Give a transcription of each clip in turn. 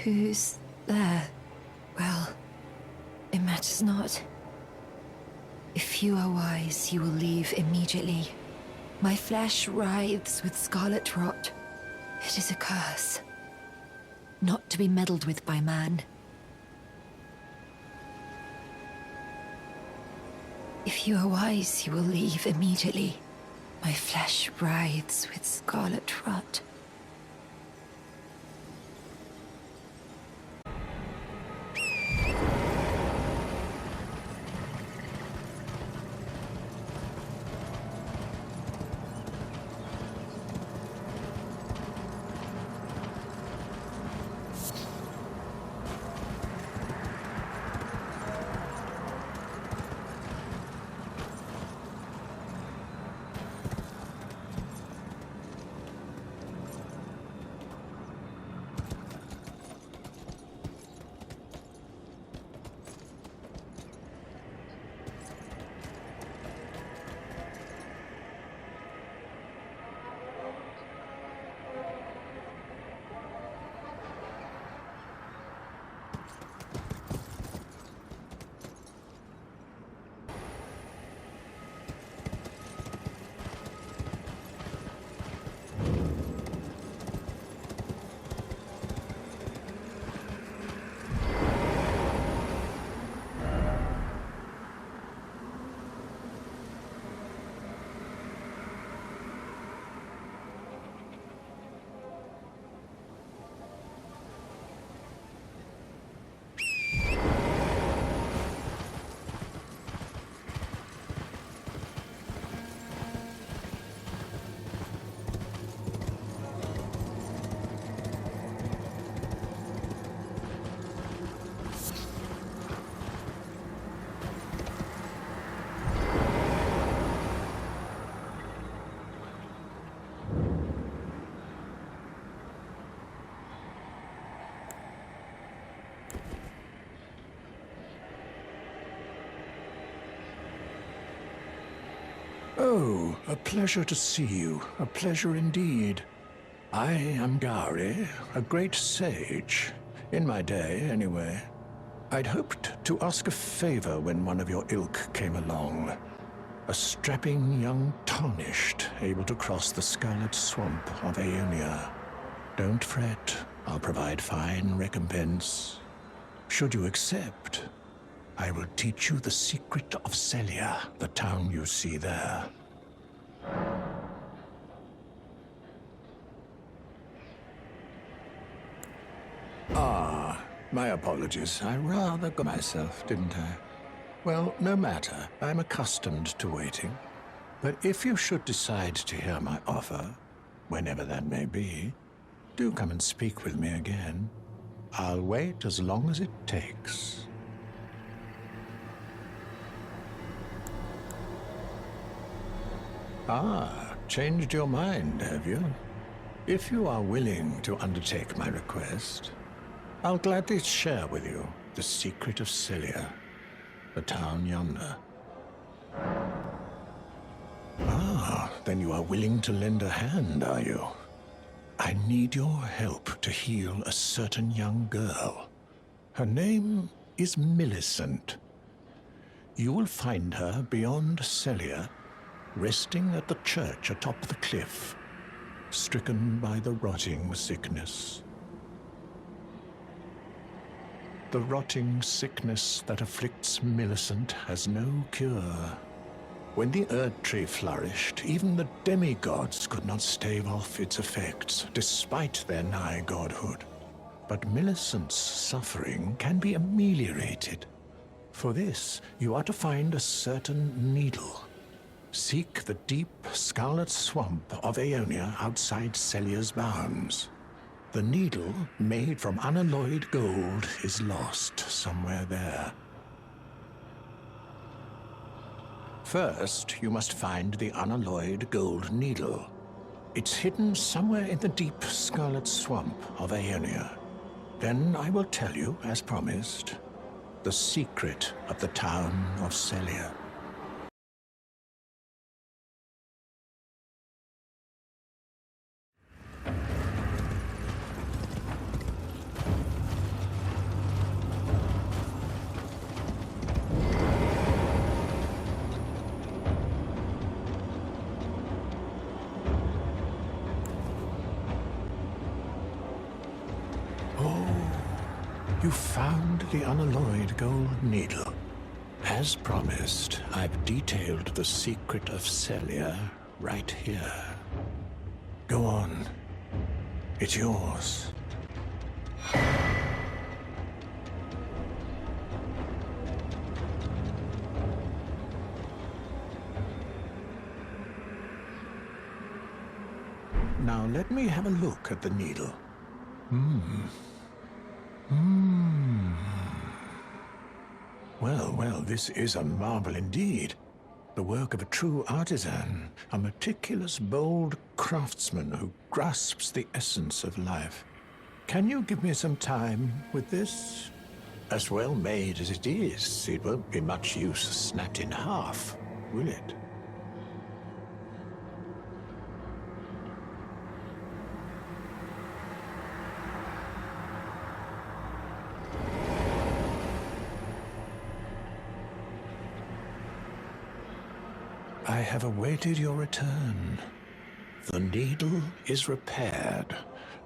Who's there? Well, it matters not. If you are wise, you will leave immediately. My flesh writhes with scarlet rot. It is a curse, not to be meddled with by man. If you are wise, you will leave immediately. My flesh writhes with scarlet rot. Oh, a pleasure to see you. A pleasure indeed. I am Gowrie, a great sage. In my day, anyway. I'd hoped to ask a favor when one of your ilk came along. A strapping young tarnished, able to cross the scarlet swamp of Aeonia. Don't fret, I'll provide fine recompense. Should you accept, I will teach you the secret of Celia, the town you see there. Ah, my apologies. I rather got myself, didn't I? Well, no matter. I'm accustomed to waiting. But if you should decide to hear my offer, whenever that may be, do come and speak with me again. I'll wait as long as it takes. Ah, changed your mind, have you? If you are willing to undertake my request, I'll gladly share with you the secret of Celia, the town yonder. Ah, then you are willing to lend a hand, are you? I need your help to heal a certain young girl. Her name is Millicent. You will find her beyond Celia, resting at the church atop the cliff, stricken by the rotting sickness. The rotting sickness that afflicts Millicent has no cure. When the Erd Tree flourished, even the demigods could not stave off its effects, despite their nigh godhood. But Millicent's suffering can be ameliorated. For this, you are to find a certain needle. Seek the deep, scarlet swamp of Aeonia outside Celia's bounds. The needle, made from unalloyed gold, is lost somewhere there. First, you must find the unalloyed gold needle. It's hidden somewhere in the deep, scarlet swamp of Aeonia. Then I will tell you, as promised, the secret of the town of Celia. You found the unalloyed gold needle. As promised, I've detailed the secret of Celia right here. Go on. It's yours. Now let me have a look at the needle. Well, this is a marvel indeed. The work of a true artisan, a meticulous, bold craftsman who grasps the essence of life. Can you give me some time with this? As well made as it is, it won't be much use snapped in half, will it? I have awaited your return. The needle is repaired.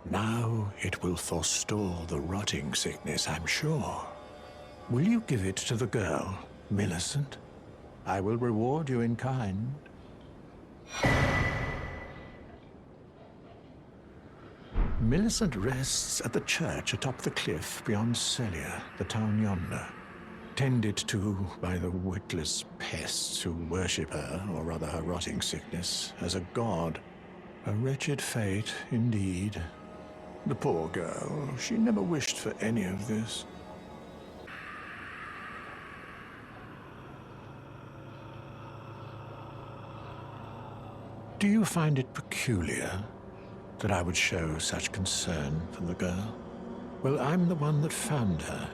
Now it will forestall the rotting sickness, I'm sure. Will you give it to the girl, Millicent? I will reward you in kind. Millicent rests at the church atop the cliff beyond Celia, the town yonder. Tended to by the witless pests who worship her, or rather her rotting sickness, as a god. A wretched fate, indeed. The poor girl, she never wished for any of this. Do you find it peculiar that I would show such concern for the girl? Well, I'm the one that found her.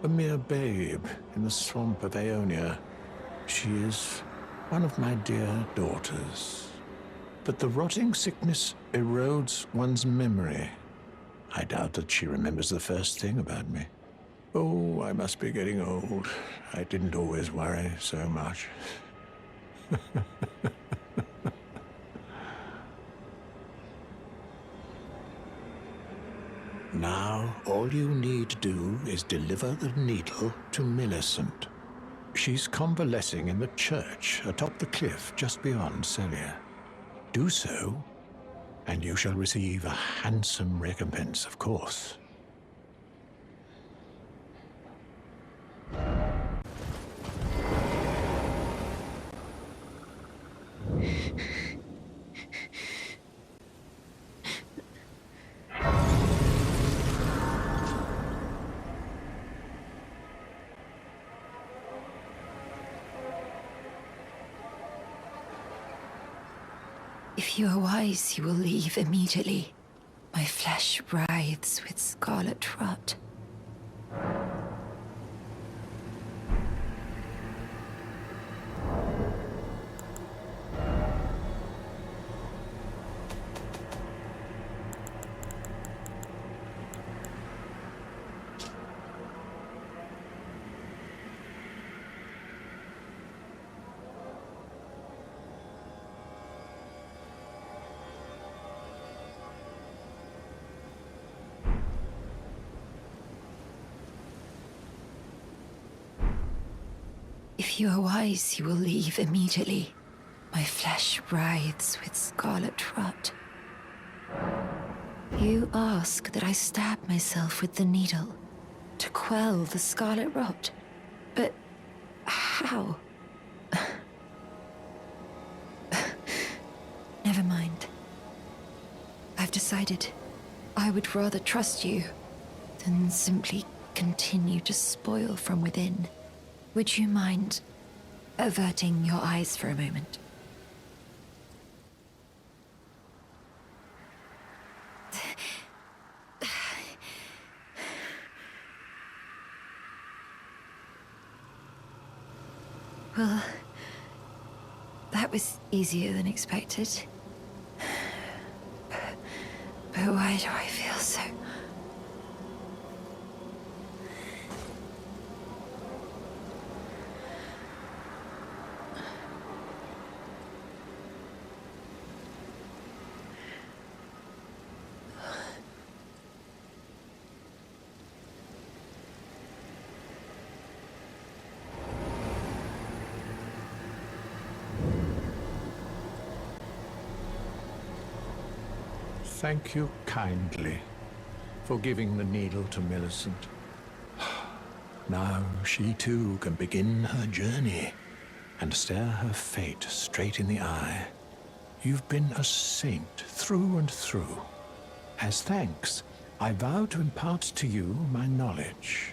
A mere babe in the swamp of Aeonia. She is one of my dear daughters. But the rotting sickness erodes one's memory. I doubt that she remembers the first thing about me. Oh, I must be getting old. I didn't always worry so much. Now, all you need to do is deliver the needle to Millicent. She's convalescing in the church atop the cliff just beyond Celia. Do so, and you shall receive a handsome recompense, of course. If you are wise, you will leave immediately. My flesh writhes with scarlet rot. If you are wise, you will leave immediately. My flesh writhes with scarlet rot. You ask that I stab myself with the needle to quell the scarlet rot. But how? Never mind. I've decided I would rather trust you than simply continue to spoil from within. Would you mind averting your eyes for a moment? Well, that was easier than expected. But why do I feel so... Thank you kindly for giving the needle to Millicent. Now she too can begin her journey and stare her fate straight in the eye. You've been a saint through and through. As thanks, I vow to impart to you my knowledge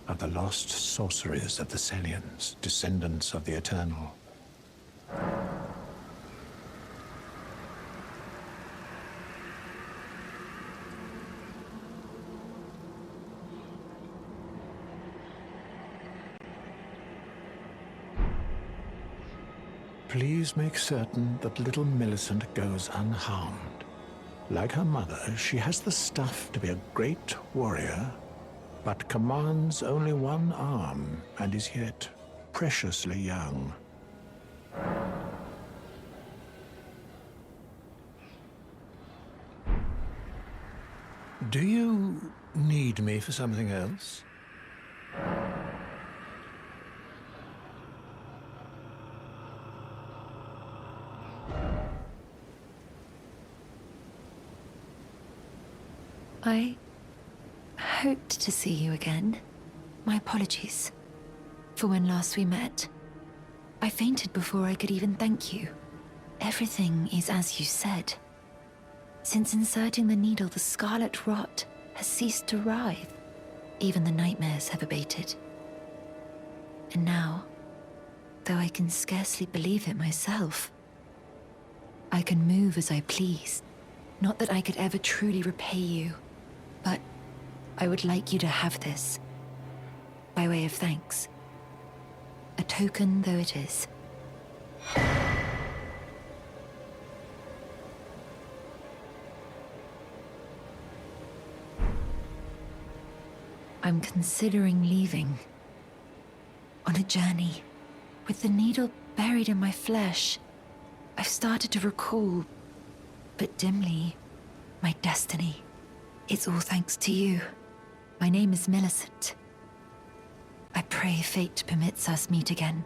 of the lost sorceries of the Celians, descendants of the Eternal. Please make certain that little Millicent goes unharmed. Like her mother, she has the stuff to be a great warrior, but commands only one arm and is yet preciously young. Do you need me for something else? I hoped to see you again. My apologies for when last we met. I fainted before I could even thank you. Everything is as you said. Since inserting the needle, the scarlet rot has ceased to writhe. Even the nightmares have abated. And now, though I can scarcely believe it myself, I can move as I please. Not that I could ever truly repay you, but I would like you to have this, by way of thanks. A token though it is. I'm considering leaving. On a journey, with the needle buried in my flesh. I've started to recall, but dimly, my destiny. It's all thanks to you. My name is Millicent. I pray fate permits us meet again.